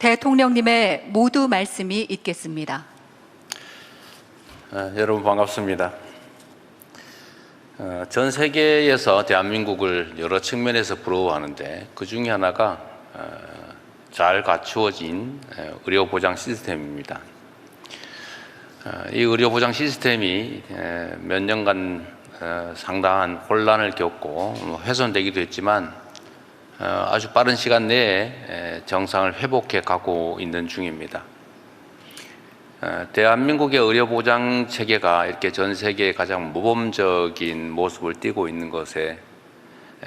대통령님의 모두 말씀이 있겠습니다. 여러분 반갑습니다. 전 세계에서 대한민국을 여러 측면에서 부러워하는데 그 중에 하나가 잘 갖추어진 의료보장 시스템입니다. 이 의료보장 시스템이 몇 년간 상당한 혼란을 겪고 훼손되기도 했지만 아주 빠른 시간 내에 정상을 회복해 가고 있는 중입니다. 대한민국의 의료보장 체계가 이렇게 전 세계에 가장 모범적인 모습을 띠고 있는 것에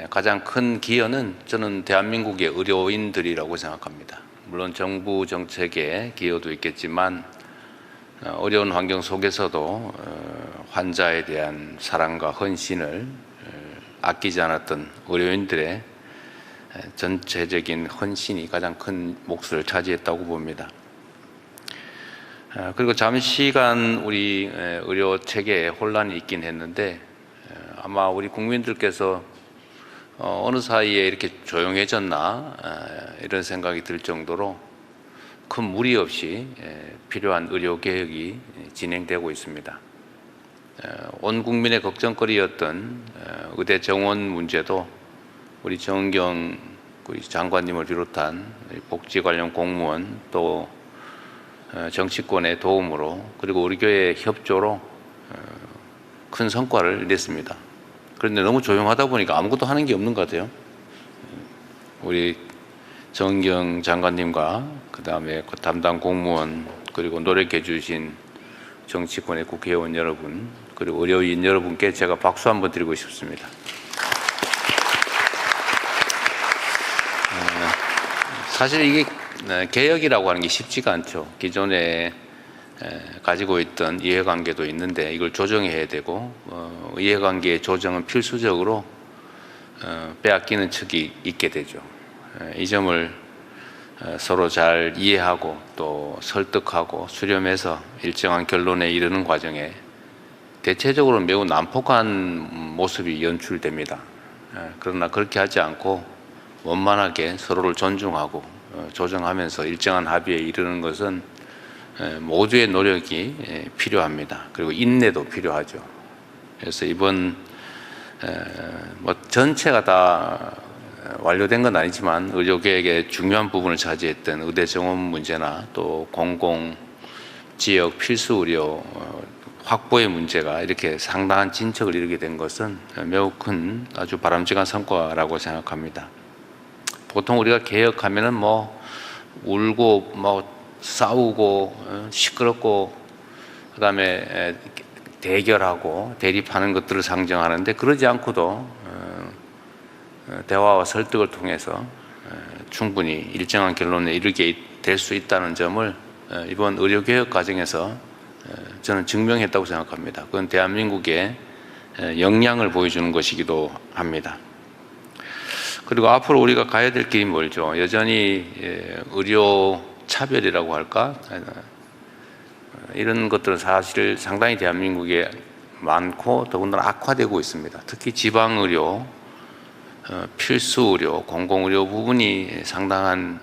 가장 큰 기여는 저는 대한민국의 의료인들이라고 생각합니다. 물론 정부 정책의 기여도 있겠지만 어려운 환경 속에서도 환자에 대한 사랑과 헌신을 아끼지 않았던 의료인들의 전체적인 헌신이 가장 큰 몫을 차지했다고 봅니다. 그리고 잠시간 우리 의료 체계에 혼란이 있긴 했는데 아마 우리 국민들께서 어느 사이에 이렇게 조용해졌나 이런 생각이 들 정도로 큰 무리 없이 필요한 의료 개혁이 진행되고 있습니다. 온 국민의 걱정거리였던 의대 정원 문제도 우리 정은경 장관님을 비롯한 복지 관련 공무원 또 정치권의 도움으로 그리고 우리 교회의 협조로 큰 성과를 냈습니다. 그런데 너무 조용하다 보니까 아무것도 하는 게 없는 것 같아요. 우리 정은경 장관님과 그 다음에 그 담당 공무원 그리고 노력해 주신 정치권의 국회의원 여러분 그리고 의료인 여러분께 제가 박수 한번 드리고 싶습니다. 사실 이게 개혁이라고 하는 게 쉽지가 않죠. 기존에 가지고 있던 이해관계도 있는데 이걸 조정해야 되고 이해관계의 조정은 필수적으로 빼앗기는 측이 있게 되죠. 이 점을 서로 잘 이해하고 또 설득하고 수렴해서 일정한 결론에 이르는 과정에 대체적으로 매우 난폭한 모습이 연출됩니다. 그러나 그렇게 하지 않고 원만하게 서로를 존중하고 조정하면서 일정한 합의에 이르는 것은 모두의 노력이 필요합니다. 그리고 인내도 필요하죠. 그래서 이번 전체가 다 완료된 건 아니지만 의료계획의 중요한 부분을 차지했던 의대 정원 문제나 또 공공 지역 필수 의료 확보의 문제가 이렇게 상당한 진척을 이루게 된 것은 매우 큰 아주 바람직한 성과라고 생각합니다. 보통 우리가 개혁하면은 울고 싸우고 시끄럽고 그다음에 대결하고 대립하는 것들을 상정하는데 그러지 않고도 대화와 설득을 통해서 충분히 일정한 결론에 이르게 될 수 있다는 점을 이번 의료개혁 과정에서 저는 증명했다고 생각합니다. 그건 대한민국의 역량을 보여주는 것이기도 합니다. 그리고 앞으로 우리가 가야 될 길이 멀죠. 여전히 의료 차별이라고 할까? 이런 것들은 사실 상당히 대한민국에 많고 더군다나 악화되고 있습니다. 특히 지방의료, 필수의료, 공공의료 부분이 상당한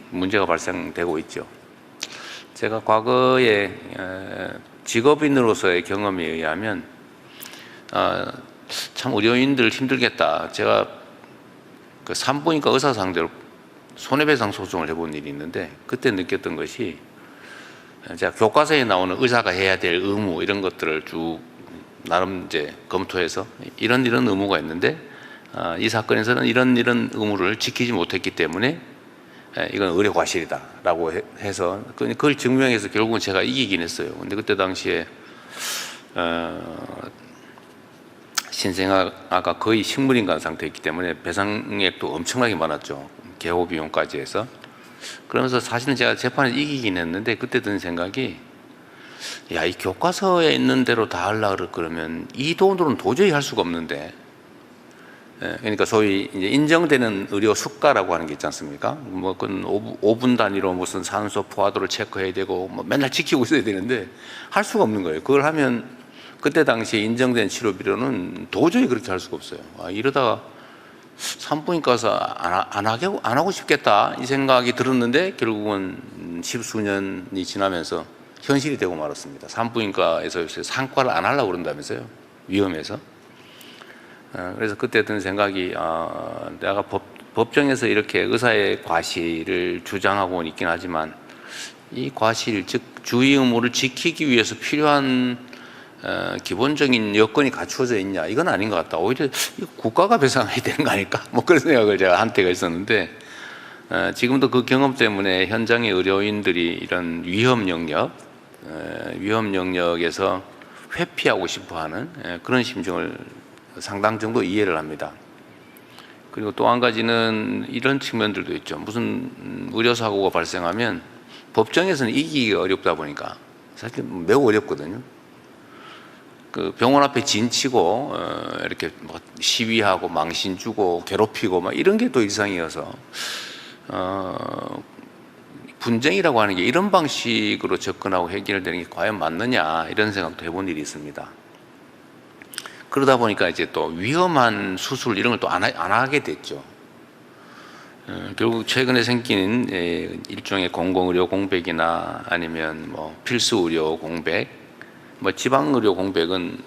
문제가 발생되고 있죠. 제가 과거에 직업인으로서의 경험에 의하면 참 의료인들 힘들겠다. 제가 그 산부인과 의사 상대로 손해배상 소송을 해본 일이 있는데 그때 느꼈던 것이 제가 교과서에 나오는 의사가 해야 될 의무 이런 것들을 쭉 나름 이제 검토해서 이런 의무가 있는데 이 사건에서는 이런 의무를 지키지 못했기 때문에 이건 의료 과실이다라고 해서 그걸 증명해서 결국은 제가 이기긴 했어요. 근데 그때 당시에 신생아가 거의 식물인간 상태였기 때문에 배상액도 엄청나게 많았죠. 개호 비용까지 해서. 그러면서 사실은 제가 재판에서 이기긴 했는데 그때 든 생각이 이 교과서에 있는 대로 다 하려고 그러면 이 돈으로는 도저히 할 수가 없는데 그러니까 소위 이제 인정되는 의료 수가라고 하는 게 있지 않습니까? 그건 5분 단위로 무슨 산소 포화도를 체크해야 되고 맨날 지키고 있어야 되는데 할 수가 없는 거예요. 그걸 하면 그때 당시에 인정된 치료비로는 도저히 그렇게 할 수가 없어요. 이러다가 산부인과 가서 안 하고 싶겠다 이 생각이 들었는데 결국은 십수년이 지나면서 현실이 되고 말았습니다. 산부인과에서 요새 상과를 안 하려고 그런다면서요. 위험해서. 그래서 그때 든 생각이 내가 법정에서 이렇게 의사의 과실을 주장하고는 있긴 하지만 이 과실, 즉 주의 의무를 지키기 위해서 필요한 기본적인 여건이 갖추어져 있냐, 이건 아닌 것 같다. 오히려 국가가 배상해야 되는 거 아닐까, 뭐 그런 생각을 제가 한 때가 있었는데, 지금도 그 경험 때문에 현장의 의료인들이 이런 위험 영역에서 회피하고 싶어하는 그런 심정을 상당 정도 이해를 합니다. 그리고 또 한 가지는 이런 측면들도 있죠. 무슨 의료사고가 발생하면 법정에서는 이기기가 어렵다 보니까 사실 매우 어렵거든요. 그 병원 앞에 진치고 이렇게 뭐 시위하고 망신 주고 괴롭히고 막 이런 게 또 일상이어서 분쟁이라고 하는 게 이런 방식으로 접근하고 해결되는 게 과연 맞느냐, 이런 생각도 해본 일이 있습니다. 그러다 보니까 이제 또 위험한 수술 이런 걸 또 안 하게 됐죠. 결국 최근에 생긴 일종의 공공의료 공백이나 아니면 뭐 필수 의료 공백, 뭐 지방의료 공백은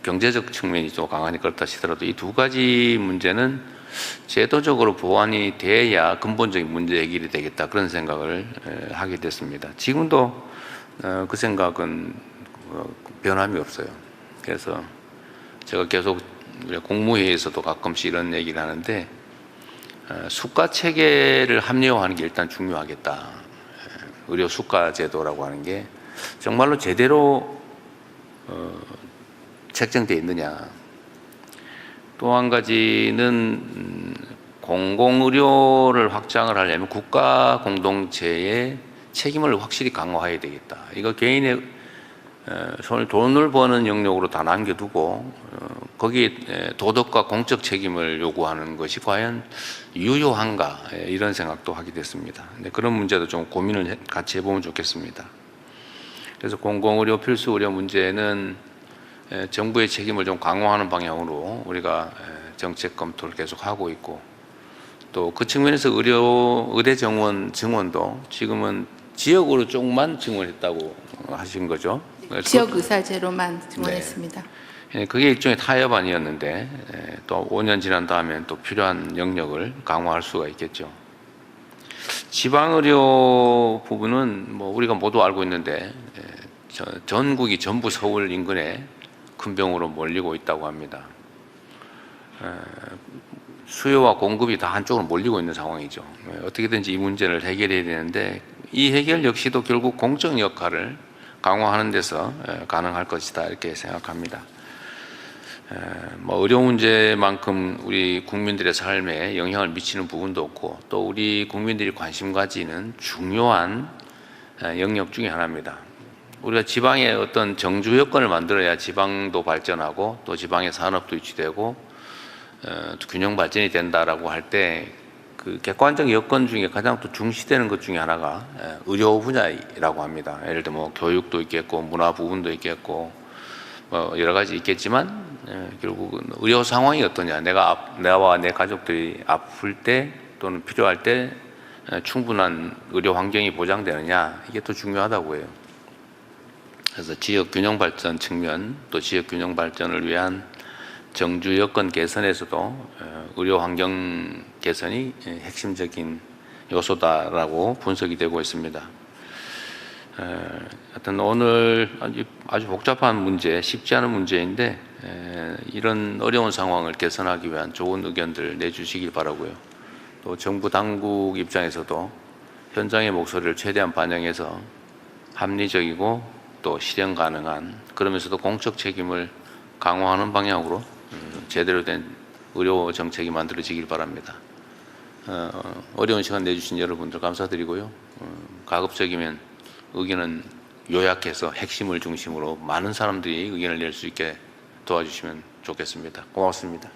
경제적 측면이 좀 강하니 그렇다 치더라도 이 두 가지 문제는 제도적으로 보완이 돼야 근본적인 문제 해결이 되겠다, 그런 생각을 하게 됐습니다. 지금도 그 생각은 변함이 없어요. 그래서 제가 계속 국무회의에서도 가끔씩 이런 얘기를 하는데, 수가 체계를 합리화하는 게 일단 중요하겠다. 의료 수가 제도라고 하는 게 정말로 제대로 책정되어 있느냐. 또 한 가지는 공공의료를 확장을 하려면 국가 공동체의 책임을 확실히 강화해야 되겠다. 이거 개인의 돈을 버는 영역으로 다 남겨두고 거기에 도덕과 공적 책임을 요구하는 것이 과연 유효한가, 이런 생각도 하게 됐습니다. 그런 문제도 좀 고민을 같이 해보면 좋겠습니다. 그래서 공공의료 필수의료 문제는 정부의 책임을 좀 강화하는 방향으로 우리가 정책 검토를 계속하고 있고, 또 그 측면에서 의대 증원도 지금은 지역으로 조금만 증원했다고 하신 거죠. 지역 의사제로만 증원했습니다. 네. 그게 일종의 타협안이었는데 또 5년 지난 다음엔 또 필요한 영역을 강화할 수가 있겠죠. 지방의료 부분은 뭐 우리가 모두 알고 있는데 전국이 전부 서울 인근에 큰 병으로 몰리고 있다고 합니다. 수요와 공급이 다 한쪽으로 몰리고 있는 상황이죠. 어떻게든지 이 문제를 해결해야 되는데 이 해결 역시도 결국 공적 역할을 강화하는 데서 가능할 것이다, 이렇게 생각합니다. 뭐 의료 문제만큼 우리 국민들의 삶에 영향을 미치는 부분도 없고, 또 우리 국민들이 관심 가지는 중요한 영역 중에 하나입니다. 우리가 지방에 어떤 정주 여건을 만들어야 지방도 발전하고 또 지방의 산업도 유치되고 균형 발전이 된다라고 할 때 그 객관적 여건 중에 가장 또 중시되는 것 중에 하나가 의료 분야라고 합니다. 예를 들어 뭐 교육도 있겠고 문화 부분도 있겠고 뭐 여러 가지 있겠지만 결국은 의료 상황이 어떠냐, 나와 내 가족들이 아플 때 또는 필요할 때 충분한 의료 환경이 보장되느냐, 이게 또 중요하다고 해요. 그래서 지역 균형 발전 측면, 또 지역 균형 발전을 위한 정주 여건 개선에서도 의료 환경 개선이 핵심적인 요소다라고 분석이 되고 있습니다. 하여튼 오늘 아주 복잡한 문제, 쉽지 않은 문제인데 이런 어려운 상황을 개선하기 위한 좋은 의견들 내주시길 바라고요. 또 정부 당국 입장에서도 현장의 목소리를 최대한 반영해서 합리적이고 또 실현 가능한, 그러면서도 공적 책임을 강화하는 방향으로 제대로 된 의료 정책이 만들어지길 바랍니다. 어려운 시간 내주신 여러분들 감사드리고요. 가급적이면 의견은 요약해서 핵심을 중심으로 많은 사람들이 의견을 낼 수 있게 도와주시면 좋겠습니다. 고맙습니다.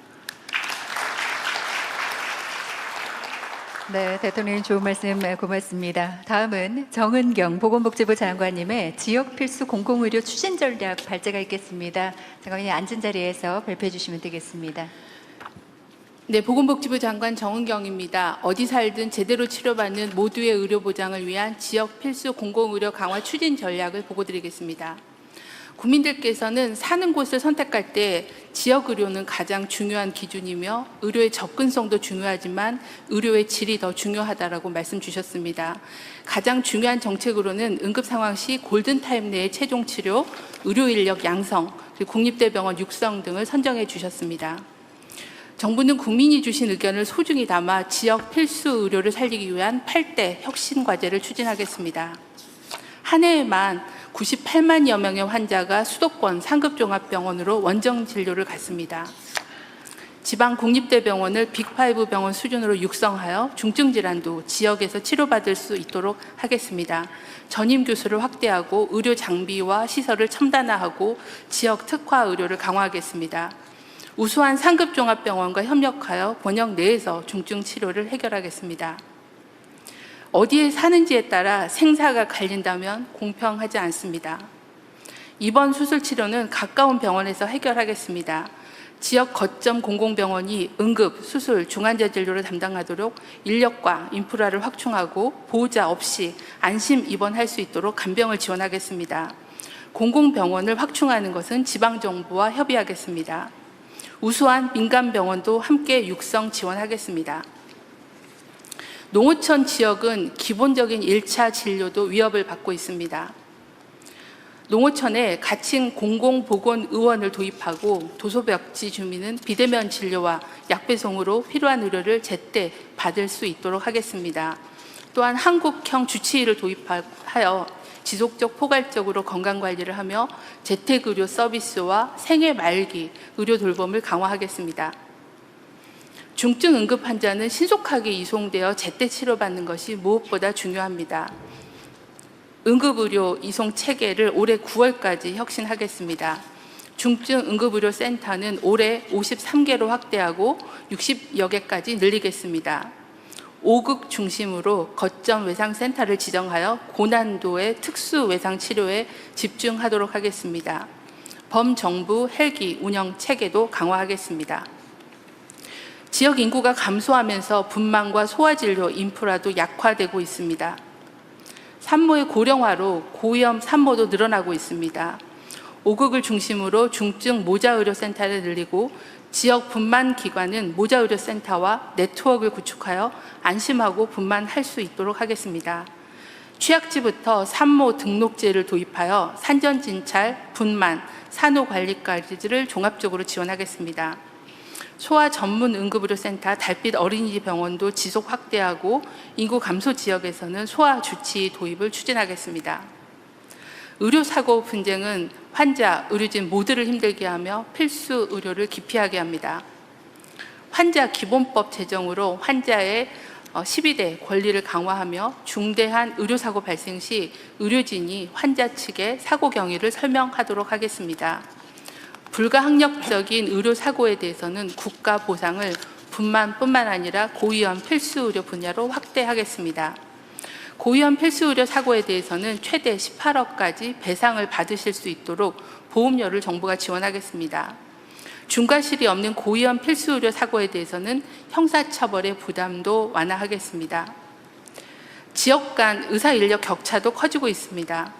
네, 대통령님 좋은 말씀 고맙습니다. 다음은 정은경 보건복지부 장관님의 지역 필수 공공의료 추진 전략 발제가 있겠습니다. 장관님 앉은 자리에서 발표해 주시면 되겠습니다. 네, 보건복지부 장관 정은경입니다. 어디 살든 제대로 치료받는 모두의 의료 보장을 위한 지역 필수 공공의료 강화 추진 전략을 보고드리겠습니다. 국민들께서는 사는 곳을 선택할 때 지역 의료는 가장 중요한 기준이며 의료의 접근성도 중요하지만 의료의 질이 더 중요하다라고 말씀 주셨습니다. 가장 중요한 정책으로는 응급 상황 시 골든타임 내의 최종 치료, 의료 인력 양성, 그리고 국립대병원 육성 등을 선정해 주셨습니다. 정부는 국민이 주신 의견을 소중히 담아 지역 필수 의료를 살리기 위한 8대 혁신 과제를 추진하겠습니다. 한 해에만 98만여 명의 환자가 수도권 상급종합병원으로 원정 진료를 갔습니다. 지방 국립대병원을 빅5 병원 수준으로 육성하여 중증 질환도 지역에서 치료받을 수 있도록 하겠습니다. 전임 교수를 확대하고 의료 장비와 시설을 첨단화하고 지역 특화 의료를 강화하겠습니다. 우수한 상급종합병원과 협력하여 권역 내에서 중증 치료를 해결하겠습니다. 어디에 사는지에 따라 생사가 갈린다면 공평하지 않습니다. 입원 수술 치료는 가까운 병원에서 해결하겠습니다. 지역 거점 공공병원이 응급, 수술, 중환자 진료를 담당하도록 인력과 인프라를 확충하고 보호자 없이 안심 입원할 수 있도록 간병을 지원하겠습니다. 공공병원을 확충하는 것은 지방정부와 협의하겠습니다. 우수한 민간병원도 함께 육성 지원하겠습니다. 농어촌 지역은 기본적인 1차 진료도 위협을 받고 있습니다. 농어촌에 가칭 공공보건의원을 도입하고 도소벽지 주민은 비대면 진료와 약배송으로 필요한 의료를 제때 받을 수 있도록 하겠습니다. 또한 한국형 주치의를 도입하여 지속적 포괄적으로 건강관리를 하며 재택의료 서비스와 생애 말기 의료 돌봄을 강화하겠습니다. 중증 응급 환자는 신속하게 이송되어 제때 치료받는 것이 무엇보다 중요합니다. 응급의료 이송 체계를 올해 9월까지 혁신하겠습니다. 중증 응급의료센터는 올해 53개로 확대하고 60여 개까지 늘리겠습니다. 5극 중심으로 거점 외상센터를 지정하여 고난도의 특수 외상 치료에 집중하도록 하겠습니다. 범정부 헬기 운영 체계도 강화하겠습니다. 지역 인구가 감소하면서 분만과 소아진료 인프라도 약화되고 있습니다. 산모의 고령화로 고위험 산모도 늘어나고 있습니다. 5극을 중심으로 중증 모자의료센터를 늘리고 지역 분만기관은 모자의료센터와 네트워크를 구축하여 안심하고 분만할 수 있도록 하겠습니다. 취약지부터 산모 등록제를 도입하여 산전진찰, 분만, 산후관리까지를 종합적으로 지원하겠습니다. 소아 전문 응급의료센터 달빛 어린이집 병원도 지속 확대하고 인구 감소 지역에서는 소아 주치의 도입을 추진하겠습니다. 의료사고 분쟁은 환자, 의료진 모두를 힘들게 하며 필수 의료를 기피하게 합니다. 환자 기본법 제정으로 환자의 12대 권리를 강화하며 중대한 의료사고 발생 시 의료진이 환자 측의 사고 경위를 설명하도록 하겠습니다. 불가항력적인 의료사고에 대해서는 국가 보상을 분만뿐만 아니라 고위험 필수의료 분야로 확대하겠습니다. 고위험 필수의료 사고에 대해서는 최대 18억까지 배상을 받으실 수 있도록 보험료를 정부가 지원하겠습니다. 중과실이 없는 고위험 필수의료 사고에 대해서는 형사처벌의 부담도 완화하겠습니다. 지역 간 의사 인력 격차도 커지고 있습니다.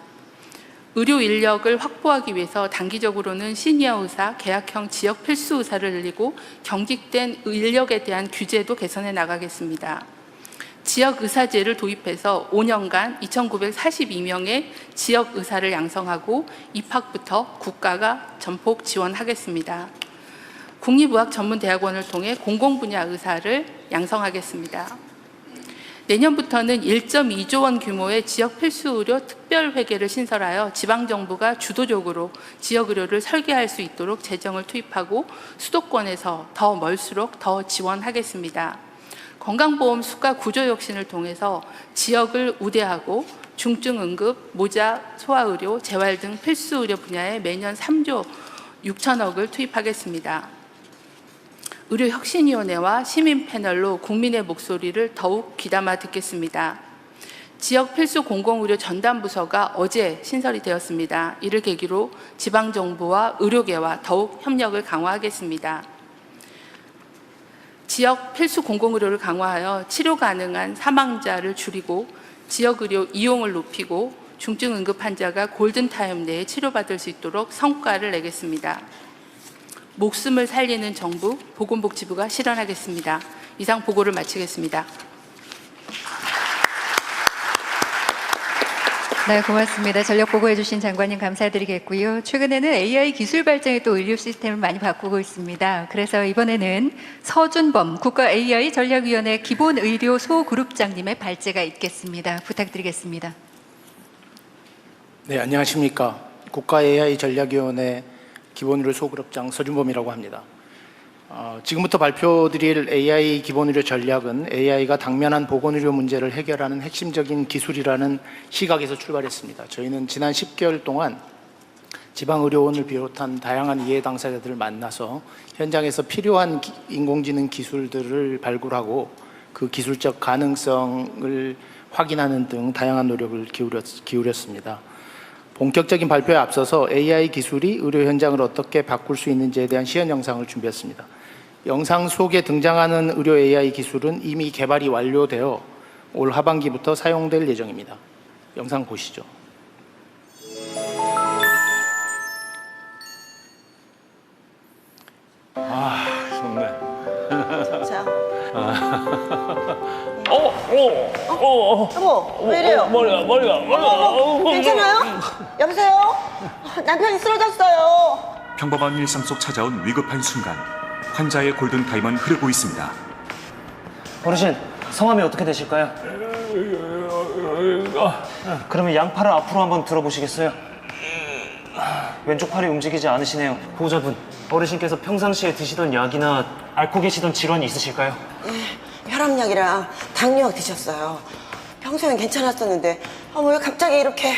의료 인력을 확보하기 위해서 단기적으로는 시니어 의사, 계약형 지역 필수 의사를 늘리고 경직된 인력에 대한 규제도 개선해 나가겠습니다. 지역 의사제를 도입해서 5년간 2,942명의 지역 의사를 양성하고 입학부터 국가가 전폭 지원하겠습니다. 국립의학전문대학원을 통해 공공분야 의사를 양성하겠습니다. 내년부터는 1.2조 원 규모의 지역 필수의료 특별회계를 신설하여 지방정부가 주도적으로 지역의료를 설계할 수 있도록 재정을 투입하고 수도권에서 더 멀수록 더 지원하겠습니다. 건강보험 수가 구조 혁신을 통해서 지역을 우대하고 중증 응급, 모자, 소아의료, 재활 등 필수의료 분야에 매년 3조 6천억을 투입하겠습니다. 의료혁신위원회와 시민 패널로 국민의 목소리를 더욱 귀담아 듣겠습니다. 지역 필수 공공의료 전담부서가 어제 신설이 되었습니다. 이를 계기로 지방정부와 의료계와 더욱 협력을 강화하겠습니다. 지역 필수 공공의료를 강화하여 치료 가능한 사망자를 줄이고 지역 의료 이용을 높이고 중증 응급 환자가 골든타임 내에 치료받을 수 있도록 성과를 내겠습니다. 목숨을 살리는 정부, 보건복지부가 실현하겠습니다. 이상 보고를 마치겠습니다. 네, 고맙습니다. 전력 보고해 주신 장관님 감사드리겠고요. 최근에는 AI 기술 발전이 또 의료 시스템을 많이 바꾸고 있습니다. 그래서 이번에는 서준범 국가 AI 전략위원회 기본의료 소그룹장님의 발제가 있겠습니다. 부탁드리겠습니다. 네, 안녕하십니까. 국가 AI 전략위원회 기본의료 소그룹장 서준범이라고 합니다. 지금부터 발표드릴 AI 기본의료 전략은 AI가 당면한 보건의료 문제를 해결하는 핵심적인 기술이라는 시각에서 출발했습니다. 저희는 지난 10개월 동안 지방의료원을 비롯한 다양한 이해 당사자들을 만나서 현장에서 필요한 인공지능 기술들을 발굴하고 그 기술적 가능성을 확인하는 등 다양한 노력을 기울였습니다. 본격적인 발표에 앞서서 AI 기술이 의료 현장을 어떻게 바꿀 수 있는지에 대한 시연 영상을 준비했습니다. 영상 속에 등장하는 의료 AI 기술은 이미 개발이 완료되어 올 하반기부터 사용될 예정입니다. 영상 보시죠. 정말. 자, 여보, 왜 이래요? 머리가. 괜찮아요? 여보세요? 남편이 쓰러졌어요. 평범한 일상 속 찾아온 위급한 순간, 환자의 골든타임은 흐르고 있습니다. 어르신, 성함이 어떻게 되실까요? 그러면 양팔을 앞으로 한번 들어보시겠어요? 왼쪽 팔이 움직이지 않으시네요. 보호자분, 어르신께서 평상시에 드시던 약이나 앓고 계시던 질환이 있으실까요? 혈압약이랑 당뇨약 드셨어요. 평소엔 괜찮았었는데 왜 갑자기 이렇게.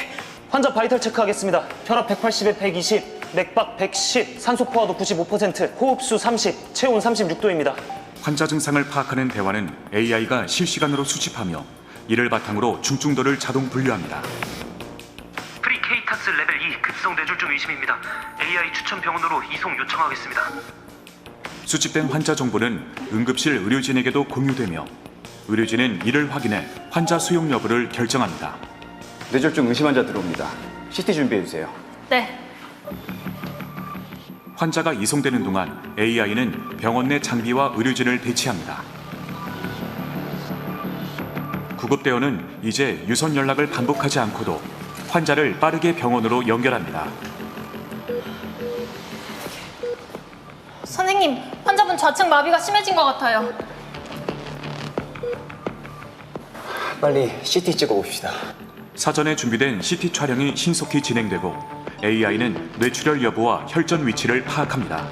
환자 바이탈 체크하겠습니다. 혈압 180에 120, 맥박 110, 산소 포화도 95%, 호흡수 30, 체온 36도입니다. 환자 증상을 파악하는 대화는 AI가 실시간으로 수집하며 이를 바탕으로 중증도를 자동 분류합니다. 프리케이타스 레벨 2 급성 뇌졸중 의심입니다. AI 추천 병원으로 이송 요청하겠습니다. 수집된 환자 정보는 응급실 의료진에게도 공유되며 의료진은 이를 확인해 환자 수용 여부를 결정합니다. 뇌졸중 의심 환자 들어옵니다. CT 준비해 주세요. 네. 환자가 이송되는 동안 AI는 병원 내 장비와 의료진을 배치합니다. 구급대원은 이제 유선 연락을 반복하지 않고도 환자를 빠르게 병원으로 연결합니다. 선생님, 환자분 좌측 마비가 심해진 것 같아요. 빨리 CT 찍어 봅시다. 사전에 준비된 CT 촬영이 신속히 진행되고 AI는 뇌출혈 여부와 혈전 위치를 파악합니다.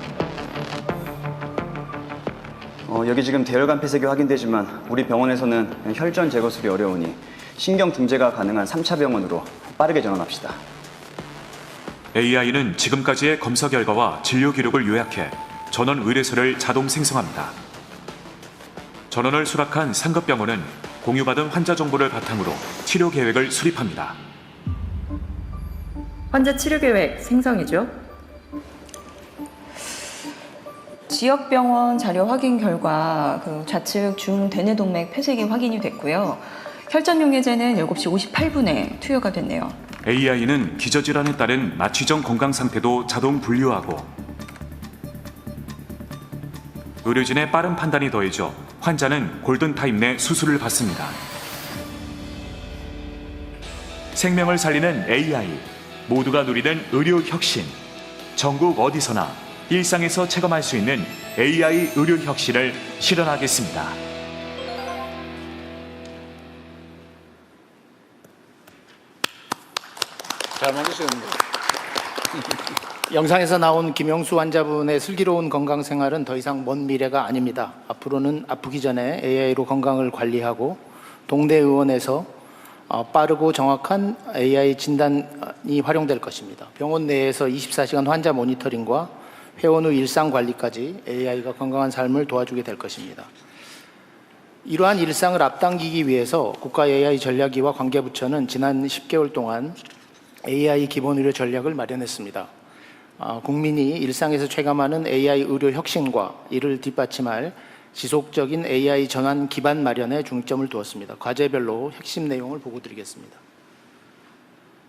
여기 지금 대혈관 폐색이 확인되지만 우리 병원에서는 혈전 제거술이 어려우니 신경 등재가 가능한 3차 병원으로 빠르게 전환합시다. AI는 지금까지의 검사 결과와 진료 기록을 요약해 전원 의뢰서를 자동 생성합니다. 전원을 수락한 상급병원은 공유받은 환자 정보를 바탕으로 치료 계획을 수립합니다. 환자 치료 계획 생성이죠. 지역병원 자료 확인 결과 좌측 중대뇌동맥 폐색이 확인이 됐고요. 혈전 용해제는 7시 58분에 투여가 됐네요. AI는 기저질환에 따른 마취정 건강 상태도 자동 분류하고 의료진의 빠른 판단이 더해져 환자는 골든타임 내 수술을 받습니다. 생명을 살리는 AI, 모두가 누리는 의료 혁신. 전국 어디서나 일상에서 체감할 수 있는 AI 의료 혁신을 실현하겠습니다. 잘 만드셨는데. 영상에서 나온 김영수 환자분의 슬기로운 건강 생활은 더 이상 먼 미래가 아닙니다. 앞으로는 아프기 전에 AI로 건강을 관리하고 동대의원에서 빠르고 정확한 AI 진단이 활용될 것입니다. 병원 내에서 24시간 환자 모니터링과 회원 후 일상 관리까지 AI가 건강한 삶을 도와주게 될 것입니다. 이러한 일상을 앞당기기 위해서 국가 AI 전략위와 관계부처는 지난 10개월 동안 AI 기본의료 전략을 마련했습니다. 국민이 일상에서 체감하는 AI 의료 혁신과 이를 뒷받침할 지속적인 AI 전환 기반 마련에 중점을 두었습니다. 과제별로 핵심 내용을 보고 드리겠습니다.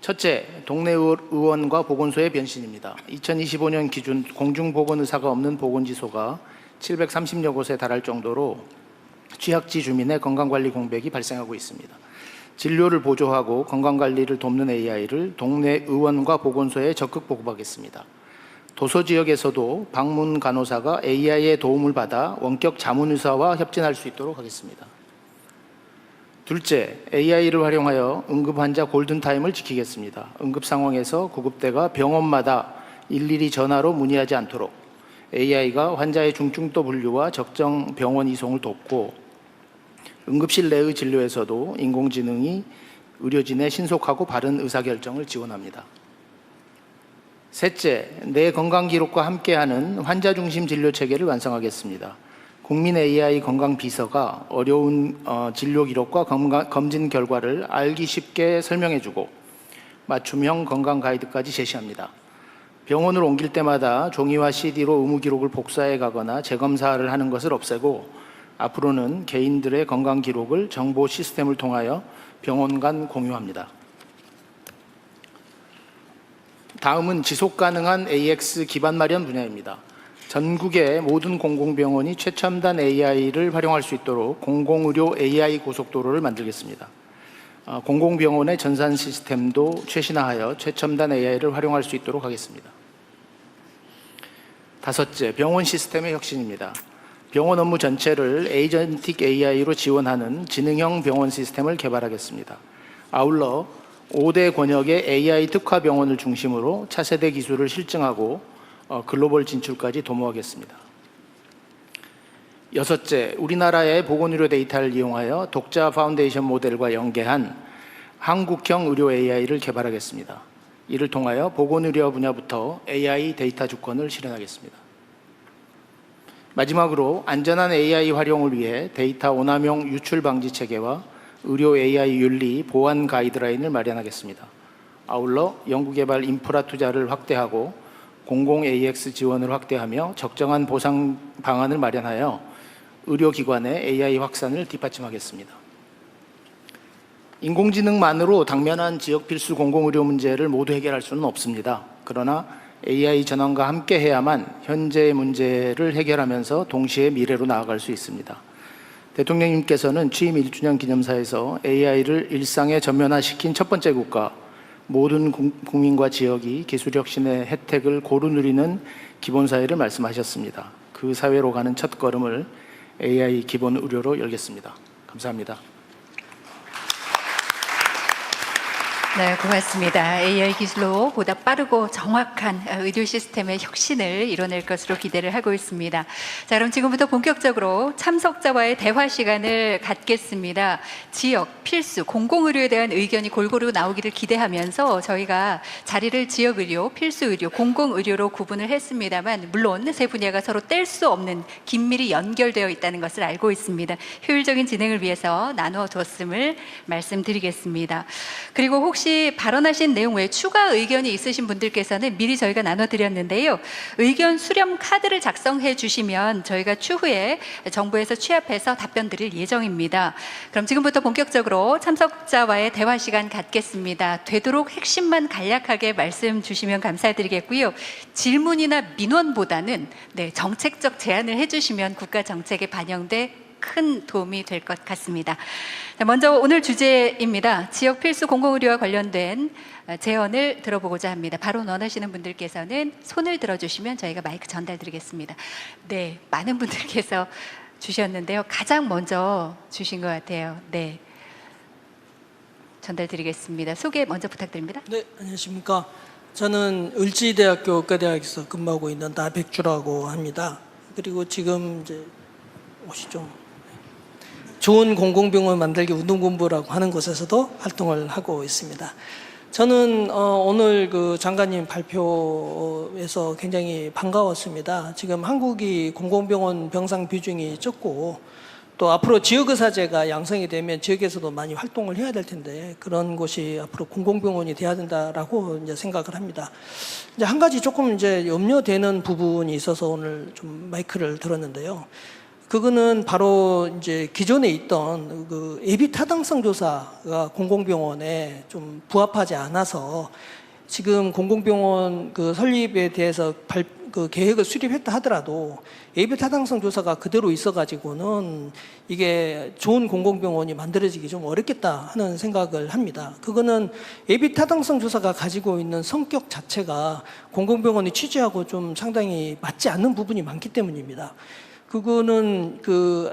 첫째, 동네 의원과 보건소의 변신입니다. 2025년 기준 공중보건의사가 없는 보건지소가 730여 곳에 달할 정도로 취약지 주민의 건강관리 공백이 발생하고 있습니다. 진료를 보조하고 건강관리를 돕는 AI를 동네 의원과 보건소에 적극 보급하겠습니다. 도서 지역에서도 방문 간호사가 AI의 도움을 받아 원격 자문의사와 협진할 수 있도록 하겠습니다. 둘째, AI를 활용하여 응급 환자 골든타임을 지키겠습니다. 응급 상황에서 구급대가 병원마다 일일이 전화로 문의하지 않도록 AI가 환자의 중증도 분류와 적정 병원 이송을 돕고 응급실 내의 진료에서도 인공지능이 의료진의 신속하고 바른 의사결정을 지원합니다. 셋째, 내 건강기록과 함께하는 환자중심 진료체계를 완성하겠습니다. 국민 AI 건강비서가 어려운 진료기록과 검진 결과를 알기 쉽게 설명해주고 맞춤형 건강 가이드까지 제시합니다. 병원을 옮길 때마다 종이와 CD로 의무기록을 복사해 가거나 재검사를 하는 것을 없애고 앞으로는 개인들의 건강기록을 정보 시스템을 통하여 병원 간 공유합니다. 다음은 지속가능한 AX 기반 마련 분야입니다. 전국의 모든 공공병원이 최첨단 AI를 활용할 수 있도록 공공의료 AI 고속도로를 만들겠습니다. 공공병원의 전산 시스템도 최신화하여 최첨단 AI를 활용할 수 있도록 하겠습니다. 다섯째, 병원 시스템의 혁신입니다. 병원 업무 전체를 에이전틱 AI로 지원하는 지능형 병원 시스템을 개발하겠습니다. 아울러 5대 권역의 AI 특화 병원을 중심으로 차세대 기술을 실증하고 글로벌 진출까지 도모하겠습니다. 여섯째, 우리나라의 보건의료 데이터를 이용하여 독자 파운데이션 모델과 연계한 한국형 의료 AI를 개발하겠습니다. 이를 통하여 보건의료 분야부터 AI 데이터 주권을 실현하겠습니다. 마지막으로 안전한 AI 활용을 위해 데이터 오남용 유출 방지 체계와 의료 AI 윤리 보안 가이드라인을 마련하겠습니다. 아울러 연구개발 인프라 투자를 확대하고 공공 AX 지원을 확대하며 적정한 보상 방안을 마련하여 의료기관의 AI 확산을 뒷받침하겠습니다. 인공지능만으로 당면한 지역 필수 공공의료 문제를 모두 해결할 수는 없습니다. 그러나 AI 전환과 함께 해야만 현재의 문제를 해결하면서 동시에 미래로 나아갈 수 있습니다. 대통령님께서는 취임 1주년 기념사에서 AI를 일상에 전면화시킨 첫 번째 국가, 모든 국민과 지역이 기술혁신의 혜택을 고루 누리는 기본사회를 말씀하셨습니다. 그 사회로 가는 첫 걸음을 AI 기본 의료로 열겠습니다. 감사합니다. 네, 고맙습니다. AI 기술로 보다 빠르고 정확한 의료 시스템의 혁신을 이뤄낼 것으로 기대를 하고 있습니다. 자, 그럼 지금부터 본격적으로 참석자와의 대화 시간을 갖겠습니다. 지역, 필수, 공공의료에 대한 의견이 골고루 나오기를 기대하면서 저희가 자리를 지역의료, 필수의료, 공공의료로 구분을 했습니다만 물론 세 분야가 서로 뗄 수 없는 긴밀히 연결되어 있다는 것을 알고 있습니다. 효율적인 진행을 위해서 나누어뒀음을 말씀드리겠습니다. 그리고 혹시 발언하신 내용 외에 추가 의견이 있으신 분들께서는 미리 저희가 나눠드렸는데요. 의견 수렴 카드를 작성해 주시면 저희가 추후에 정부에서 취합해서 답변 드릴 예정입니다. 그럼 지금부터 본격적으로 참석자와의 대화 시간 갖겠습니다. 되도록 핵심만 간략하게 말씀 주시면 감사드리겠고요. 질문이나 민원보다는 정책적 제안을 해주시면 국가 정책에 반영돼 큰 도움이 될 것 같습니다. 먼저 오늘 주제입니다. 지역 필수 공공의료와 관련된 제언을 들어보고자 합니다. 발언 원하시는 분들께서는 손을 들어주시면 저희가 마이크 전달드리겠습니다. 네, 많은 분들께서 주셨는데요. 가장 먼저 주신 것 같아요. 네, 전달드리겠습니다. 소개 먼저 부탁드립니다. 네, 안녕하십니까. 저는 을지대학교 의과대학에서 근무하고 있는 나백주라고 합니다. 그리고 지금 이제 오시죠. 좋은 공공병원 만들기 운동본부라고 하는 곳에서도 활동을 하고 있습니다. 저는 오늘 그 장관님 발표에서 굉장히 반가웠습니다. 지금 한국이 공공병원 병상 비중이 적고 또 앞으로 지역의사제가 양성이 되면 지역에서도 많이 활동을 해야 될 텐데 그런 곳이 앞으로 공공병원이 돼야 된다라고 이제 생각을 합니다. 이제 한 가지 조금 이제 염려되는 부분이 있어서 오늘 좀 마이크를 들었는데요. 그거는 바로 이제 기존에 있던 그 예비 타당성 조사가 공공병원에 좀 부합하지 않아서 지금 공공병원 그 설립에 대해서 그 계획을 수립했다 하더라도 예비 타당성 조사가 그대로 있어가지고는 이게 좋은 공공병원이 만들어지기 좀 어렵겠다 하는 생각을 합니다. 그거는 예비 타당성 조사가 가지고 있는 성격 자체가 공공병원이 취지하고 좀 상당히 맞지 않는 부분이 많기 때문입니다. 그거는 그